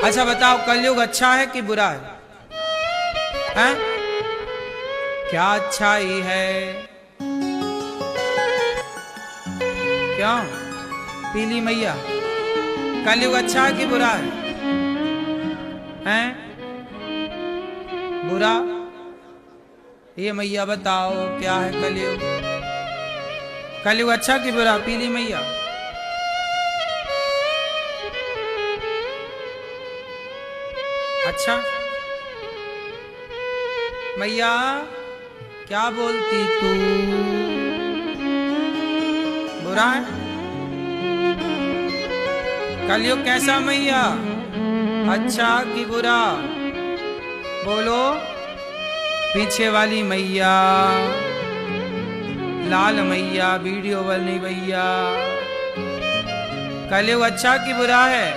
अच्छा बताओ, कलयुग अच्छा है कि बुरा है? हैं? क्या अच्छाई है? क्यों? पीली मैया, कलयुग अच्छा है कि बुरा है? हैं? बुरा? ये मैया बताओ क्या है कलयुग? कलयुग अच्छा कि बुरा? पीली मैया, अच्छा। मैया क्या बोलती तू? बुरा है? कलयुग कैसा मैया, अच्छा कि बुरा? बोलो। पीछे वाली मैया, लाल मैया, वीडियो वाली भैया, कलयुग अच्छा कि बुरा है?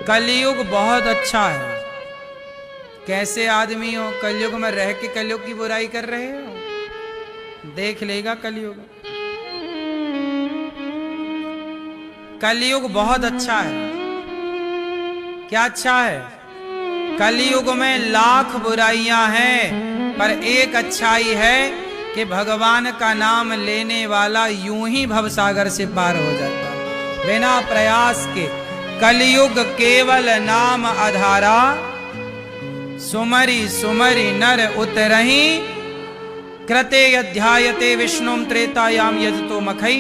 कलयुग बहुत अच्छा है। कैसे आदमी हो, कलयुग में रह के कलयुग की बुराई कर रहे हो? देख लेगा कलयुग। कलयुग बहुत अच्छा है। क्या अच्छा है? कलयुग में लाख बुराइयां हैं, पर एक अच्छाई है कि भगवान का नाम लेने वाला यूं ही भवसागर से पार हो जाता है बिना प्रयास के। कलयुग केवल नाम आधारा, सुमरी सुमरी नर उतरही, कृते अध्यायते विष्णुम त्रेतायाम यजतो मखई,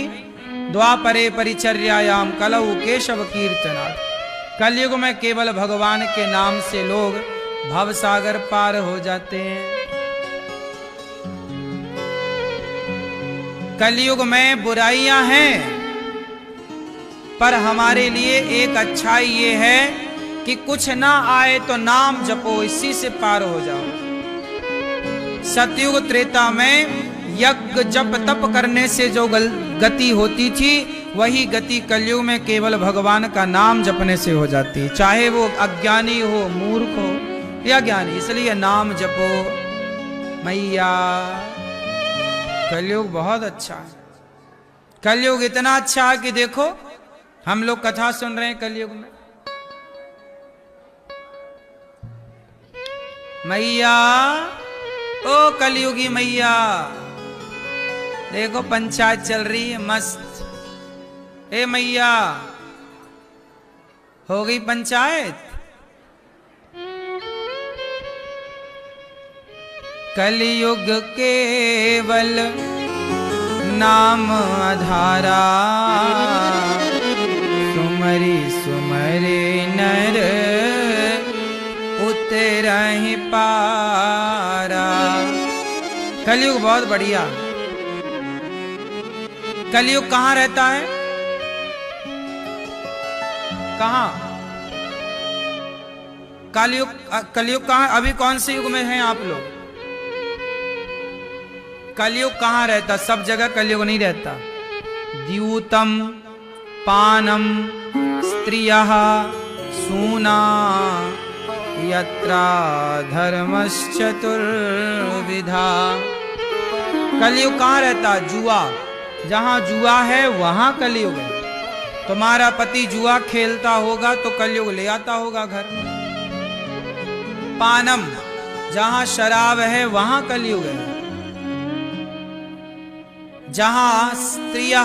द्वापरे परिचर्यायाम कलौ केशव कीर्तनार्थ। कलयुग में केवल भगवान के नाम से लोग भवसागर पार हो जाते हैं। कलयुग में बुराइयां हैं, पर हमारे लिए एक अच्छाई ये है कि कुछ ना आए तो नाम जपो, इसी से पार हो जाओ। सतयुग त्रेता में यज्ञ जप तप करने से जो गति होती थी, वही गति कलयुग में केवल भगवान का नाम जपने से हो जाती है, चाहे वो अज्ञानी हो, मूर्ख हो या ज्ञानी। इसलिए नाम जपो मैया। कलयुग बहुत अच्छा है। कलयुग इतना अच्छा है कि देखो, हम लोग कथा सुन रहे हैं कलयुग में। मैया, ओ कलयुगी मैया, देखो पंचायत चल रही है मस्त। ए मैया, हो गई पंचायत? कलयुग केवल नाम आधारा, सुमरी सुमरी नर उतरहि पारा। कलयुग बहुत बढ़िया। कलयुग कहाँ रहता है? कहाँ? कलयुग, कलयुग कहाँ? अभी कौन से युग में हैं आप लोग? कलयुग कहाँ रहता? सब जगह कलयुग नहीं रहता। द्यूतम पानम स्त्रियः सूना यत्रा धर्मश्चतुर्विधा। कलयुग कहाँ रहता? जुआ। जहां जुआ है वहां कलयुग है। तुम्हारा पति जुआ खेलता होगा तो कलयुग ले आता होगा घर में। पानम, जहां शराब है वहां कलयुग है। जहां स्त्रिया,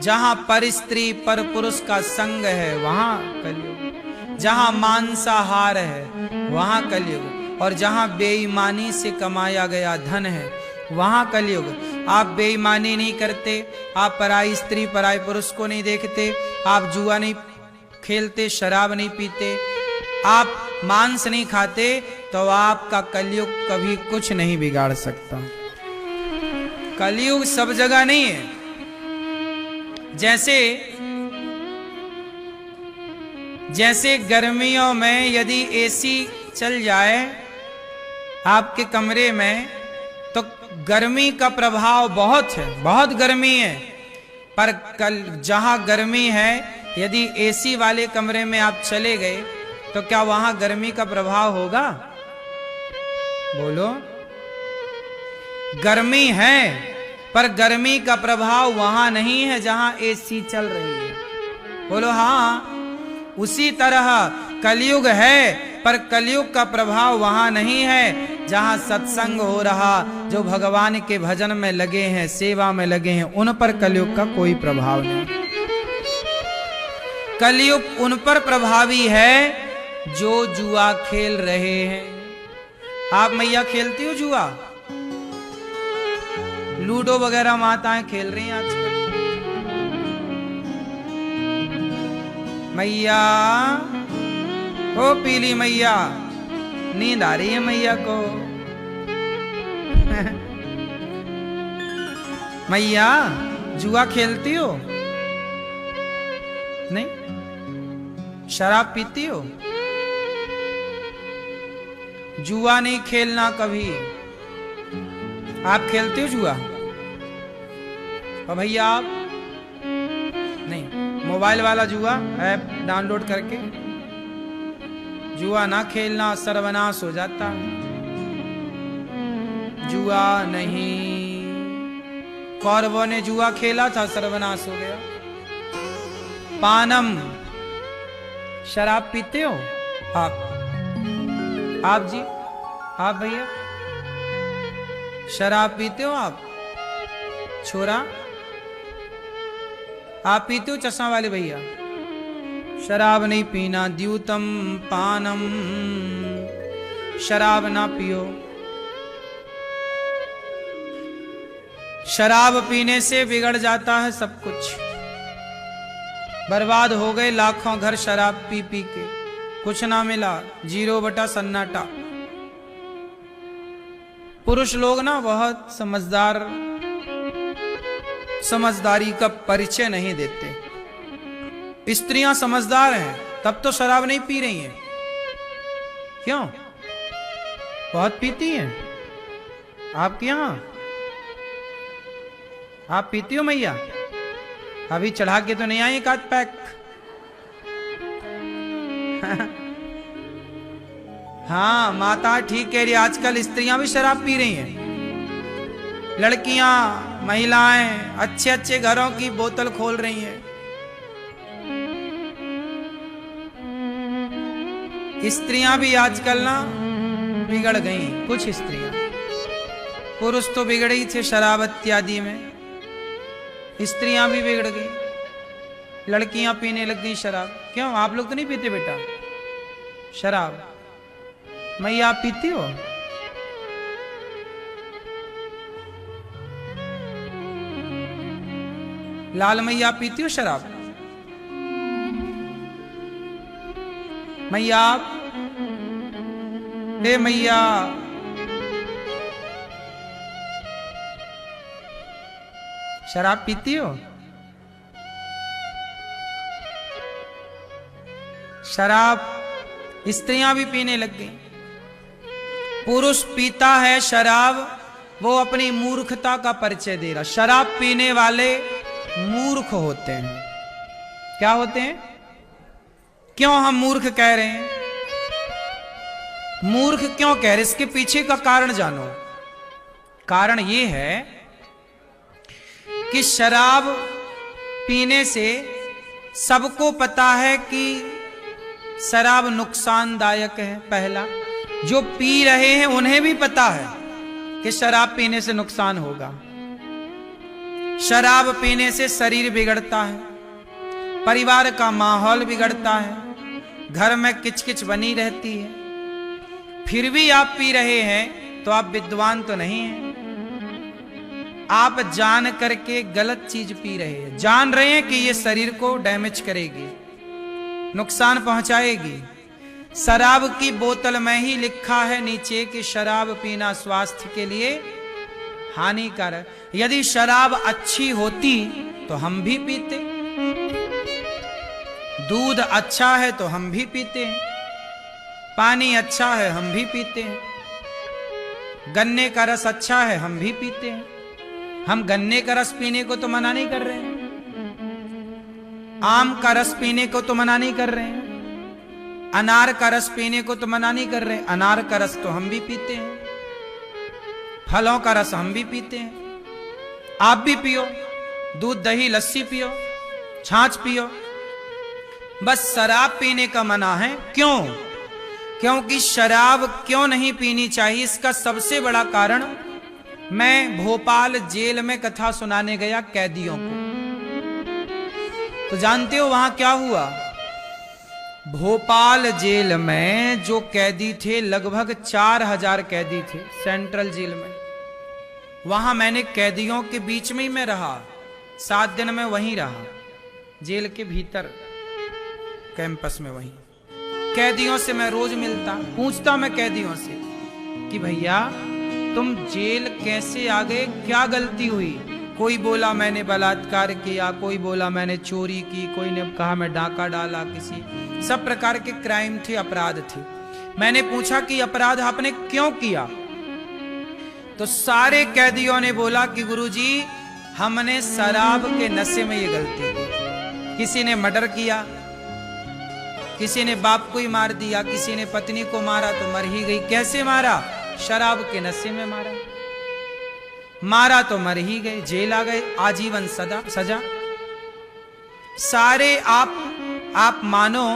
जहां पर स्त्री पर पुरुष का संग है वहां कलयुग। जहां मांसाहार है वहां कलयुग। और जहां बेईमानी से कमाया गया धन है वहां कलयुग। आप बेईमानी नहीं करते, आप पराई स्त्री पराई पुरुष को नहीं देखते, आप जुआ नहीं खेलते, शराब नहीं पीते, आप मांस नहीं खाते, तो आपका कलयुग कभी कुछ नहीं बिगाड़ सकता। कलयुग सब जगह नहीं है। जैसे गर्मियों में यदि एसी चल जाए आपके कमरे में तो गर्मी का प्रभाव बहुत है, बहुत गर्मी है। पर कल जहां गर्मी है, यदि एसी वाले कमरे में आप चले गए तो क्या वहां गर्मी का प्रभाव होगा? बोलो। गर्मी है, पर गर्मी का प्रभाव वहां नहीं है जहां एसी चल रही है। बोलो हाँ। उसी तरह कलयुग है, पर कलयुग का प्रभाव वहां नहीं है जहां सत्संग हो रहा, जो भगवान के भजन में लगे हैं, सेवा में लगे हैं, उन पर कलयुग का कोई प्रभाव नहीं। कलयुग उन पर प्रभावी है जो जुआ खेल रहे हैं। आप मैया खेलती हो जुआ? लूडो वगैरह माताएं खेल रही हैं आजकल। मैया, ओ पीली मैया, नींद आ रही है मैया को। मैया जुआ खेलती हो? नहीं। शराब पीती हो? जुआ नहीं खेलना कभी। आप खेलते हो जुआ? और भैया आप नहीं, मोबाइल वाला जुआ ऐप डाउनलोड करके जुआ ना खेलना, सर्वनाश हो जाता। जुआ नहीं, कौरवों ने जुआ खेला था, सर्वनाश हो गया। पानम, शराब पीते हो आप जी, आप भैया शराब पीते हो? आप छोरा आप पीते हो? चश्मा वाले भैया, शराब नहीं पीना, द्यूतम पानम, शराब ना पियो। शराब पीने से बिगड़ जाता है सब कुछ। बर्बाद हो गए लाखों घर शराब पी पी के, कुछ ना मिला, 0 बटा सन्नाटा। पुरुष लोग ना बहुत समझदारी का परिचय नहीं देते। स्त्रियां समझदार हैं तब तो शराब नहीं पी रही हैं। क्यों? बहुत पीती हैं। आपके यहां आप पीती हो मैया? अभी चढ़ा के तो नहीं आई एक आध पैक? हाँ माता ठीक कह रही, आजकल स्त्रियां भी शराब पी रही हैं। लड़कियां, महिलाएं अच्छे अच्छे घरों की बोतल खोल रही हैं। स्त्रियां भी आजकल ना बिगड़ गई, कुछ स्त्रियां। पुरुष तो बिगड़े ही थे शराब इत्यादि में, स्त्रियां भी बिगड़ गई। लड़कियां पीने लग गई शराब। क्यों? आप लोग तो नहीं पीते बेटा शराब? मैया आप पीती हो? लाल मैया पीती हो शराब? मैया आप, हे मैया, शराब पीती हो? शराब स्त्रियां भी पीने लग गई। पुरुष पीता है शराब, वो अपनी मूर्खता का परिचय दे रहा। शराब पीने वाले मूर्ख होते हैं। क्या होते हैं? क्यों हम मूर्ख कह रहे हैं? मूर्ख क्यों कह रहे? इसके पीछे का कारण जानो। कारण ये है कि शराब पीने से सबको पता है कि शराब नुकसानदायक है। पहला, जो पी रहे हैं उन्हें भी पता है कि शराब पीने से नुकसान होगा। शराब पीने से शरीर बिगड़ता है, परिवार का माहौल बिगड़ता है, घर में किचकिच बनी रहती है। फिर भी आप पी रहे हैं तो आप विद्वान तो नहीं हैं। आप जान करके गलत चीज पी रहे हैं। जान रहे हैं कि ये शरीर को डैमेज करेगी, नुकसान पहुंचाएगी। शराब की बोतल में ही लिखा है नीचे कि शराब पीना स्वास्थ्य के लिए हानिकारक। यदि शराब अच्छी होती तो हम भी पीते। दूध अच्छा है तो हम भी पीते हैं। पानी अच्छा है हम भी पीते हैं। गन्ने का रस अच्छा है हम भी पीते हैं। हम गन्ने का रस पीने को तो मना नहीं कर रहे हैं, आम का रस पीने को तो मना नहीं कर रहे हैं, अनार का रस पीने को तो मना नहीं कर रहे हैं। अनार का रस तो हम भी पीते हैं, फलों का रस हम भी पीते हैं। आप भी पियो, दूध दही लस्सी पियो, छाछ पियो, बस शराब पीने का मना है। क्यों? क्योंकि शराब क्यों नहीं पीनी चाहिए, इसका सबसे बड़ा कारण, मैं भोपाल जेल में कथा सुनाने गया कैदियों को, तो जानते हो वहां क्या हुआ? भोपाल जेल में जो कैदी थे, लगभग 4000 कैदी थे सेंट्रल जेल में। वहां मैंने कैदियों के बीच में ही मैं रहा, 7 दिन में वहीं रहा, जेल के भीतर कैंपस में। वहीं कैदियों से मैं रोज मिलता, पूछता मैं कैदियों से कि भैया तुम जेल कैसे आ गए, क्या गलती हुई? कोई बोला मैंने बलात्कार किया, कोई बोला मैंने चोरी की, कोई ने कहा मैं डाका डाला किसी, सब प्रकार के क्राइम थे, अपराध थे। मैंने पूछा कि अपराध आपने क्यों किया? तो सारे कैदियों ने बोला कि गुरुजी हमने शराब के नशे में ये गलती की। किसी ने मर्डर किया, किसी ने बाप को ही मार दिया, किसी ने पत्नी को मारा तो मर ही गई। कैसे मारा? शराब के नशे में मारा। मारा तो मर ही गए, जेल आ गए, आजीवन सजा। सारे आप मानो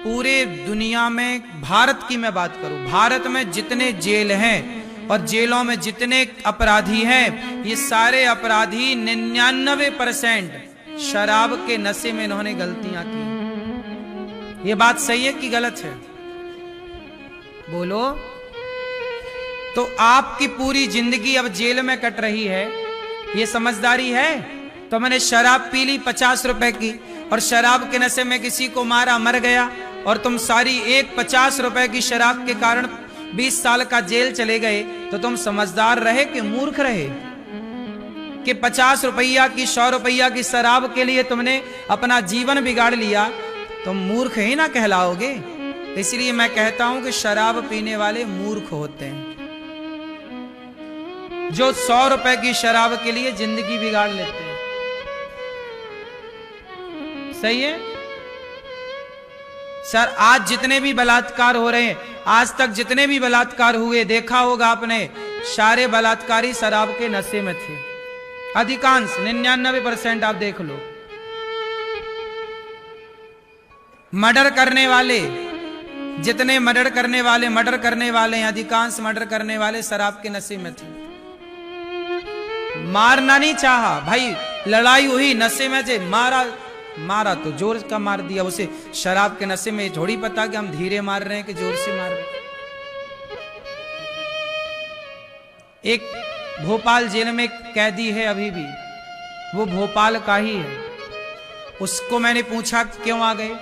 पूरे दुनिया में, भारत की मैं बात करूं, भारत में जितने जेल हैं और जेलों में जितने अपराधी हैं, ये सारे अपराधी 99% शराब के नशे में इन्होंने गलतियां की। ये बात सही है कि गलत है? बोलो। तो आपकी पूरी जिंदगी अब जेल में कट रही है, ये समझदारी है? तो मैंने शराब पी ली 50 रुपए की, और शराब के नशे में किसी को मारा, मर गया, और तुम सारी एक 50 रुपए की शराब के कारण 20 साल का जेल चले गए, तो तुम समझदार रहे कि मूर्ख रहे? कि 50 रुपया की 100 रुपया की शराब के लिए तुमने अपना जीवन बिगाड़ लिया, तुम मूर्ख ही ना कहलाओगे? इसलिए मैं कहता हूं कि शराब पीने वाले मूर्ख होते हैं, जो 100 रुपए की शराब के लिए जिंदगी बिगाड़ लेते हैं। सही है सर? आज जितने भी बलात्कार हो रहे हैं, आज तक जितने भी बलात्कार हुए, देखा होगा आपने, सारे बलात्कारी शराब के नशे में थे। अधिकांश 99% आप देख लो। मर्डर करने वाले, जितने मर्डर करने वाले हैं, अधिकांश मर्डर करने वाले शराब के नशे में थे। मारना नहीं चाहा भाई, लड़ाई हुई, नशे में थे, मारा तो जोर का मार दिया उसे। शराब के नशे में थोड़ी पता कि हम धीरे मार रहे हैं कि जोर से मार रहे हैं। एक भोपाल जेल में कैदी है अभी भी, वो भोपाल का ही है। उसको मैंने पूछा क्यों आ गए?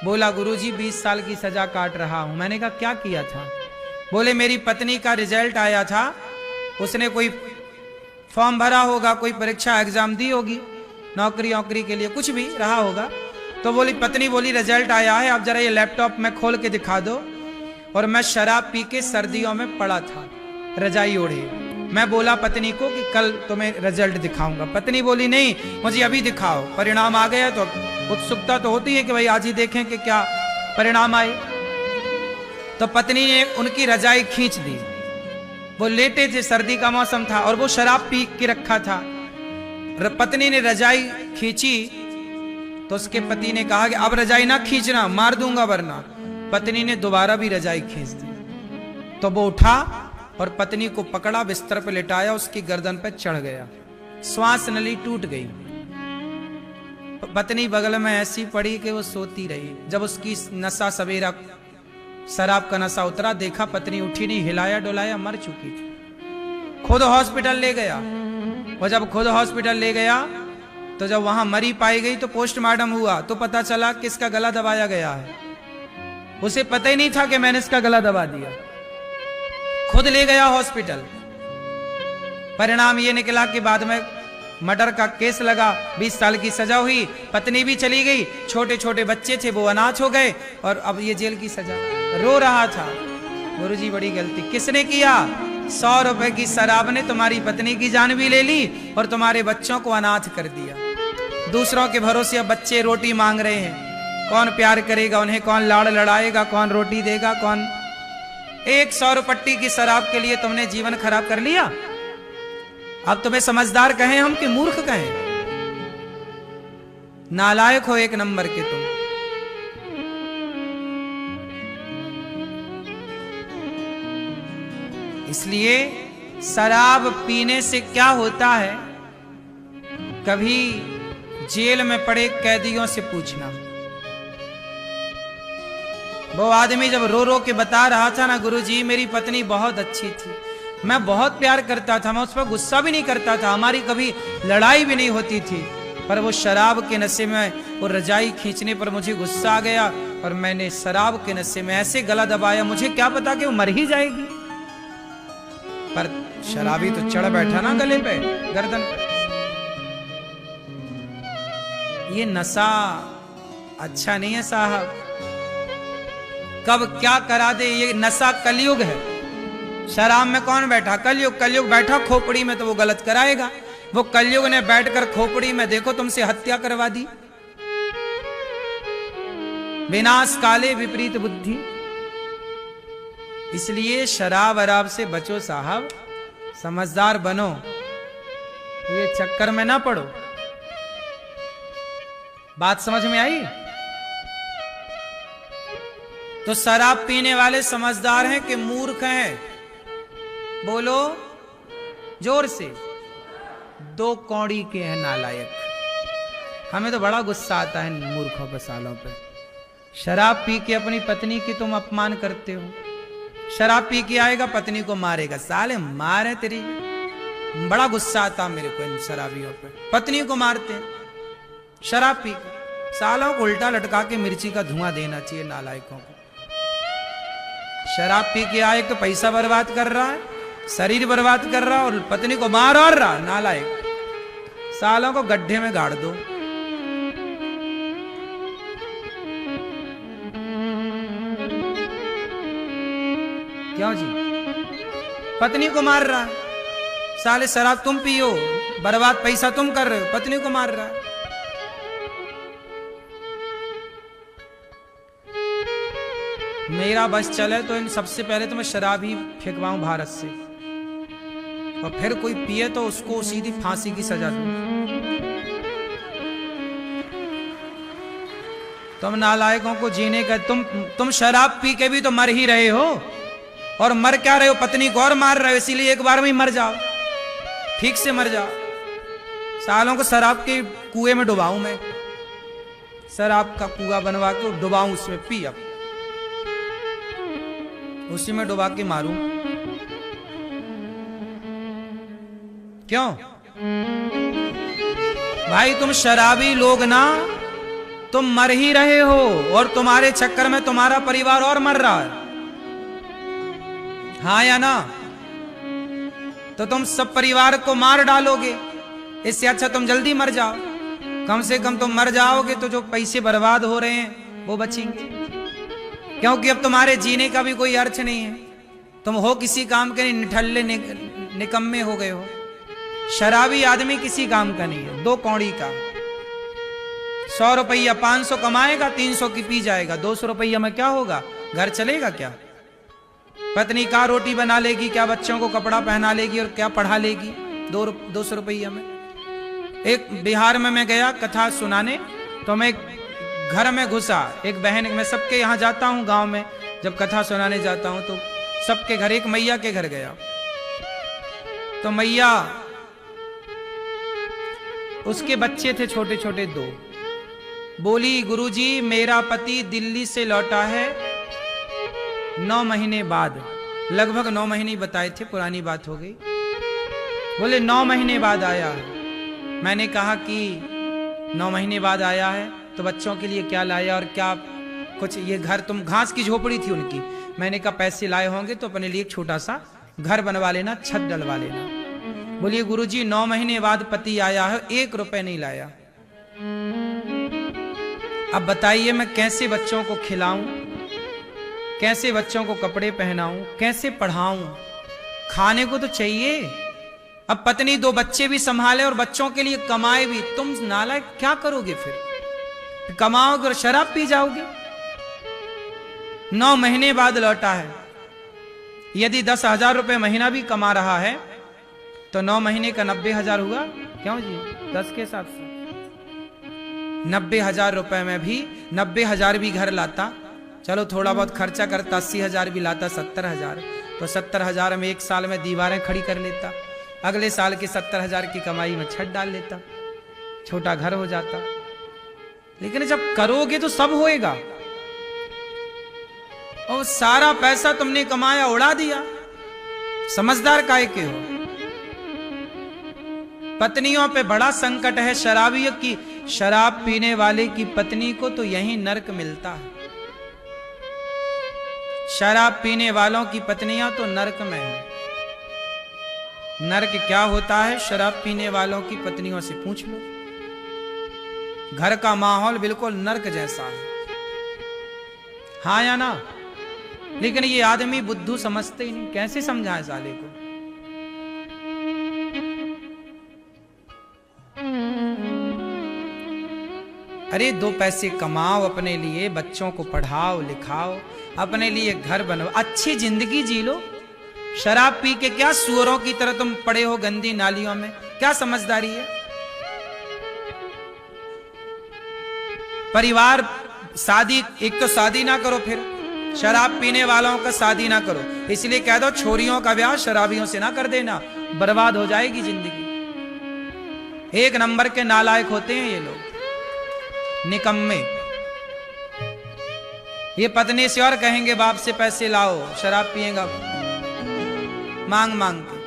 बोला गुरुजी 20 साल की सजा काट रहा हूं। मैंने कहा क्या किया था? बोले मेरी पत्नी का रिजल्ट आया था, उसने कोई फॉर्म भरा होगा, कोई परीक्षा एग्जाम दी होगी, नौकरी के लिए कुछ भी रहा होगा, तो बोली पत्नी बोली रिजल्ट आया है, आप जरा ये लैपटॉप में खोल के दिखा दो। और मैं शराब पी के सर्दियों में पड़ा था रजाई ओढ़े। मैं बोला पत्नी को कि कल तुम्हें रिजल्ट दिखाऊंगा। पत्नी बोली नहीं, मुझे अभी दिखाओ। परिणाम आ गया तो उत्सुकता तो होती है कि भाई आज ही देखें कि क्या परिणाम आए। तो पत्नी ने उनकी रजाई खींच दी। वो लेटे थे, सर्दी का मौसम था और वो शराब पी के रखा था। पत्नी ने रजाई खींची तो उसके पति ने कहा कि अब रजाई ना खींचना, मार दूंगा वरना। पत्नी ने दोबारा भी रजाई खींच दी। तो वो उठा और पत्नी को पकड़ा, बिस्तर पर लिटाया, उसकी गर्दन पर चढ़ गया, श्वास नली टूट गई। पत्नी बगल में ऐसी पड़ी कि वो सोती रही। जब उसकी नशा सवेरा शराब का नशा उतरा, देखा पत्नी उठी नहीं, हिलाया डुलाया, मर चुकी थी। खुद हॉस्पिटल ले गया। और जब खुद हॉस्पिटल ले गया तो जब वहां मरी पाई गई तो पोस्टमार्टम हुआ तो पता चला कि इसका गला दबाया गया है। उसे पता ही नहीं था कि मैंने इसका गला दबा दिया। खुद ले गया हॉस्पिटल। परिणाम ये निकला कि बाद में मर्डर का केस लगा, 20 साल की सजा हुई, पत्नी भी चली गई, छोटे छोटे बच्चे थे वो अनाथ हो गए और अब ये जेल की सजा। रो रहा था, गुरुजी बड़ी गलती किसने किया? 100 रुपए की शराब ने तुम्हारी पत्नी की जान भी ले ली और तुम्हारे बच्चों को अनाथ कर दिया। दूसरों के भरोसे अब बच्चे रोटी मांग रहे हैं। कौन प्यार करेगा उन्हें, कौन लाड़ लड़ाएगा, कौन रोटी देगा, कौन? एक 100 रुपट्टी की शराब के लिए तुमने जीवन खराब कर लिया। अब तुम्हें समझदार कहें हम कि मूर्ख कहें? नालायक हो एक नंबर के तुम। इसलिए शराब पीने से क्या होता है, कभी जेल में पड़े कैदियों से पूछना। वो आदमी जब रो रो के बता रहा था ना, गुरुजी मेरी पत्नी बहुत अच्छी थी, मैं बहुत प्यार करता था, मैं उस पर गुस्सा भी नहीं करता था, हमारी कभी लड़ाई भी नहीं होती थी, पर वो शराब के नशे में वो रजाई खींचने पर मुझे गुस्सा आ गया और मैंने शराब के नशे में ऐसे गला दबाया, मुझे क्या पता कि वो मर ही जाएगी, पर शराबी तो चढ़ बैठा ना गले पे, गर्दन पे। ये नशा अच्छा नहीं है साहब, कब क्या करा दे, ये नशा कलयुग है। शराब में कौन बैठा? कलयुग। कलयुग बैठा खोपड़ी में तो वो गलत कराएगा। वो कलयुग ने बैठकर खोपड़ी में देखो तुमसे हत्या करवा दी। विनाश काले विपरीत बुद्धि। इसलिए शराब वराब से बचो साहब, समझदार बनो, ये चक्कर में ना पड़ो। बात समझ में आई? तो शराब पीने वाले समझदार हैं कि मूर्ख हैं? बोलो जोर से। दो कौड़ी के हैं नालायक। हमें तो बड़ा गुस्सा आता है मूर्खों पे, सालों पे। शराब पी के अपनी पत्नी की तुम अपमान करते हो। शराब पी के आएगा पत्नी को मारेगा, साले मारे तेरी। बड़ा गुस्सा आता मेरे को इन शराबियों पे, पत्नी को मारते हैं शराब पी के। सालों को उल्टा लटका के मिर्ची का धुआं देना चाहिए नालायकों को। शराब पी के आए तो पैसा बर्बाद कर रहा है, शरीर बर्बाद कर रहा और पत्नी को मार और रहा, नालायक। सालों को गड्ढे में गाड़ दो। क्यों जी? पत्नी को मार रहा है, साले शराब तुम पियो, बर्बाद पैसा तुम कर रहे हो, पत्नी को मार रहा है। मेरा बस चले तो इन सबसे पहले तो मैं शराब ही फेंकवाऊं भारत से, और फिर कोई पिए तो उसको सीधी फांसी की सजा दूं। तुम नालायकों को जीने का, तुम शराब पी के भी तो मर ही रहे हो, और मर क्या रहे हो? पत्नी को और मार रहे हो, इसीलिए एक बार में ही मर जाओ, ठीक से मर जाओ। सालों को शराब के कुएं में डुबाऊं मैं, शराब का कुआं बनवा के डुबाऊं, उसमें पी, अब उसी में डुबा के मारूं। क्यों भाई? तुम शराबी लोग ना, तुम मर ही रहे हो, और तुम्हारे चक्कर में तुम्हारा परिवार और मर रहा है। हाँ या ना? तो तुम सब परिवार को मार डालोगे, इससे अच्छा तुम जल्दी मर जाओ। कम से कम तुम मर जाओगे तो जो पैसे बर्बाद हो रहे हैं वो बचेंगे, क्योंकि अब तुम्हारे जीने का भी कोई अर्थ नहीं है। तुम हो किसी काम के नहीं, निठल्ले निकम्मे हो गए हो। शराबी आदमी किसी काम का नहीं है, दो कौड़ी का। 100 रुपया 500 कमाएगा, 300 की पी जाएगा। 200 रुपया में क्या होगा? घर चलेगा क्या? पत्नी का रोटी बना लेगी क्या? बच्चों को कपड़ा पहना लेगी और क्या पढ़ा लेगी 200 रुपया में? एक बिहार में मैं गया कथा सुनाने, तो मैं घर में घुसा, एक बहन, मैं सबके यहाँ जाता हूँ गांव में, जब कथा सुनाने जाता हूँ तो सबके घर, एक मैया के घर गया, तो मैया, उसके बच्चे थे छोटे छोटे 2। बोली गुरुजी मेरा पति दिल्ली से लौटा है 9 महीने बाद, लगभग 9 महीने बताए थे, पुरानी बात हो गई। बोले 9 महीने बाद आया है। मैंने कहा कि 9 महीने बाद आया है तो बच्चों के लिए क्या लाया और क्या कुछ, ये घर, तुम घास की झोपड़ी थी उनकी, मैंने कहा पैसे लाए होंगे तो अपने लिए एक छोटा सा घर बनवा लेना, छत डलवा लेना। बोलिए गुरुजी 9 महीने बाद पति आया है, 1 रुपए नहीं लाया। अब बताइए मैं कैसे बच्चों को खिलाऊं, कैसे बच्चों को कपड़े पहनाऊं, कैसे पढ़ाऊं? खाने को तो चाहिए। अब पत्नी 2 बच्चे भी संभाले और बच्चों के लिए कमाए भी, तुम नालायक क्या करोगे फिर? कमाओगे और शराब पी जाओगे। 9 महीने बाद लौटा है। यदि 10,000 रुपए महीना भी कमा रहा है तो 9 महीने का 90,000 हुआ। क्यों जी? 10 के हिसाब से 90,000 रुपए में भी 90,000 भी घर लाता, चलो थोड़ा बहुत खर्चा करता, 80,000 भी लाता, 70,000, तो 70,000 में एक साल में दीवारें खड़ी कर लेता, अगले साल की 70,000 की कमाई में छत डाल लेता, छोटा घर हो जाता। लेकिन जब करोगे तो सब होएगा, और सारा पैसा तुमने कमाया उड़ा दिया, समझदार काहे के हो? पत्नियों पे बड़ा संकट है शराबियों की, शराब पीने वाले की पत्नी को तो यही नरक मिलता है। शराब पीने वालों की पत्नियां तो नरक में है। नरक क्या होता है शराब पीने वालों की पत्नियों से पूछ लो। घर का माहौल बिल्कुल नरक जैसा है, हाँ या ना? लेकिन ये आदमी बुद्धू समझते ही नहीं, कैसे समझाए साले को? अरे 2 पैसे कमाओ, अपने लिए बच्चों को पढ़ाओ लिखाओ, अपने लिए घर बनाओ, अच्छी जिंदगी जी लो। शराब पी के क्या सुअरों की तरह तुम पड़े हो गंदी नालियों में? क्या समझदारी है? परिवार शादी, एक तो शादी ना करो, फिर शराब पीने वालों का शादी ना करो, इसलिए कह दो छोरियों का ब्याह शराबियों से ना कर देना, बर्बाद हो जाएगी जिंदगी। एक नंबर के नालायक होते हैं ये लोग, निकम्मे। ये पत्नी से और कहेंगे बाप से पैसे लाओ, शराब पिएगा मांग मांग के।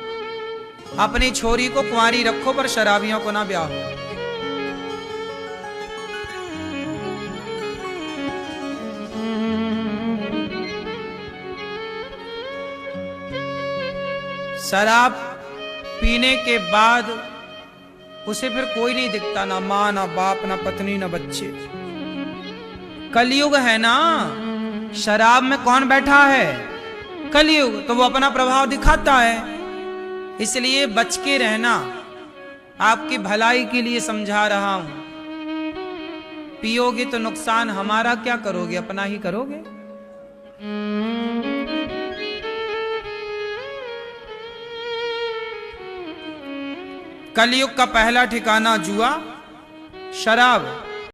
अपनी छोरी को कुंवारी रखो पर शराबियों को ना ब्याह हो। शराब पीने के बाद उसे फिर कोई नहीं दिखता, ना मां ना बाप ना पत्नी ना बच्चे। कलयुग है ना, शराब में कौन बैठा है? कलयुग, तो वो अपना प्रभाव दिखाता है। इसलिए बच के रहना, आपकी भलाई के लिए समझा रहा हूं। पियोगे तो नुकसान हमारा, क्या करोगे? अपना ही करोगे। कलयुग का पहला ठिकाना जुआ, शराब।